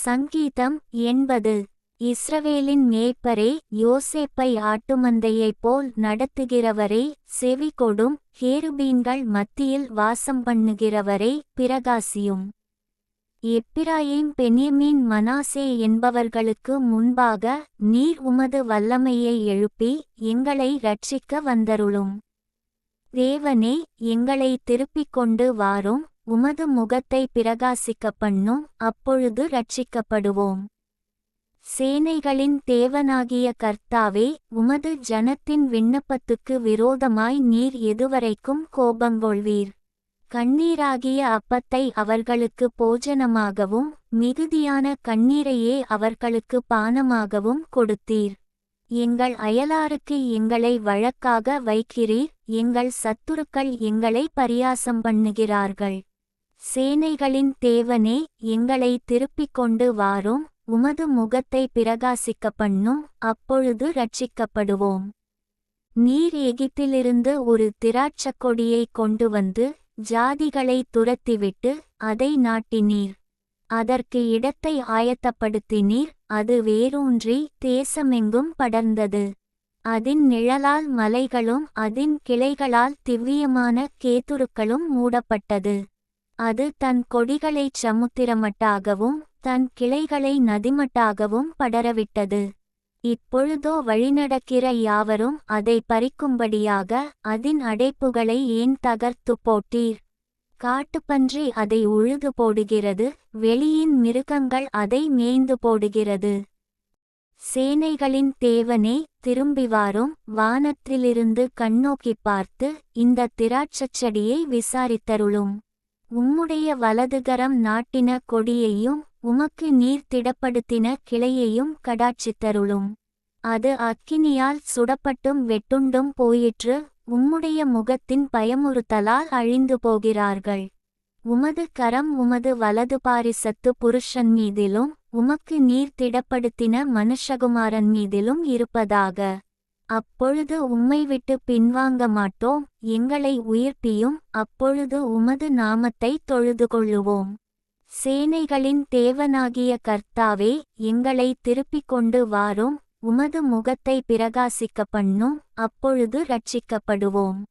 சங்கீதம் 80. இஸ்ரவேலின் மேய்ப்பரே, யோசேப்பை ஆட்டுமந்தையைப் போல் நடத்துகிறவரே, செவிகொடும். கேருபீன்கள் மத்தியில் வாசம்பண்ணுகிறவரே, பிரகாசியும். எப்பிராயீம் பென்யமீன் மனாசே என்பவர்களுக்கு முன்பாக நீர் உமது வல்லமையை எழுப்பி எங்களை இரட்சிக்க வந்தருளும். தேவனே, எங்களை திருப்பிக் கொண்டு வாரும். உமது முகத்தை பிரகாசிக்கப் பண்ணும், அப்பொழுது இரட்சிக்கப்படுவோம். சேனைகளின் தேவனாகிய கர்த்தாவே, உமது ஜனத்தின் விண்ணப்பத்துக்கு விரோதமாய் நீர் எதுவரைக்கும் கோபங்கொள்வீர்? கண்ணீராகிய அப்பத்தை அவர்களுக்கு போஜனமாகவும் மிகுதியான கண்ணீரையே அவர்களுக்கு பானமாகவும் கொடுத்தீர். எங்கள் அயலாருக்கு எங்களை வழக்காக வைக்கிறீர். எங்கள் சத்துருக்கள் எங்களை பரியாசம் பண்ணுகிறார்கள். சேனைகளின் தேவனே, எங்களை திருப்பிக் கொண்டு வாரும். உமது முகத்தை பிரகாசிக்கப் பண்ணும், அப்பொழுது இரட்சிக்கப்படுவோம். நீர் எகிப்திலிருந்து ஒரு திராட்சக்கொடியை கொண்டு வந்து ஜாதிகளை துரத்திவிட்டு அதை நாட்டினீர். அதற்கு இடத்தை ஆயத்தப்படுத்தினீர். அது வேரூன்றி தேசமெங்கும் படர்ந்தது. அதின் நிழலால் மலைகளும் அதின் கிளைகளால் திவ்வியமான கேதுருக்களும் மூடப்பட்டது. அது தன் கொடிகளைச் சமுத்திரமட்டாகவும் தன் கிளைகளை நதிமட்டாகவும் படரவிட்டது. இப்பொழுதோ வழிநடக்கிற யாவரும் அதை பறிக்கும்படியாக அதின் அடைப்புகளை ஏன் தகர்த்து போட்டீர்? காட்டுப்பன்றி அதை உழுது போடுகிறது, வெளியின் மிருகங்கள் அதை மேய்ந்து போடுகிறது. சேனைகளின் தேவனே, திரும்பிவாரும். வானத்திலிருந்து கண்ணோக்கிப் பார்த்து இந்த திராட்சச்செடியை விசாரித்தருளும். உம்முடைய வலதுகரம் நாட்டின கொடியையும் உமக்கு நீர் திடப்படுத்தின கிளையையும் கடாட்சித்தருளும். அது அக்கினியால் சுடப்பட்டும் வெட்டுண்டும் போயிற்று. உம்முடைய முகத்தின் பயமுறுத்தலால் அழிந்து போகிறார்கள். உமது கரம் உமது வலது பாரிசத்து புருஷன் மீதிலும் உமக்கு நீர் திடப்படுத்தின மனுஷகுமாரன் மீதிலும் இருப்பதாக. அப்பொழுது உம்மை விட்டு பின்வாங்க மாட்டோம். எங்களை உயிர்ப்பியும், அப்பொழுது உமது நாமத்தை தொழுதுகொள்ளுவோம். சேனைகளின் தேவனாகிய கர்த்தாவே, எங்களை திருப்பிக் கொண்டு வாரும். உமது முகத்தை பிரகாசிக்கப் பண்ணும், அப்பொழுது இரட்சிக்கப்படுவோம்.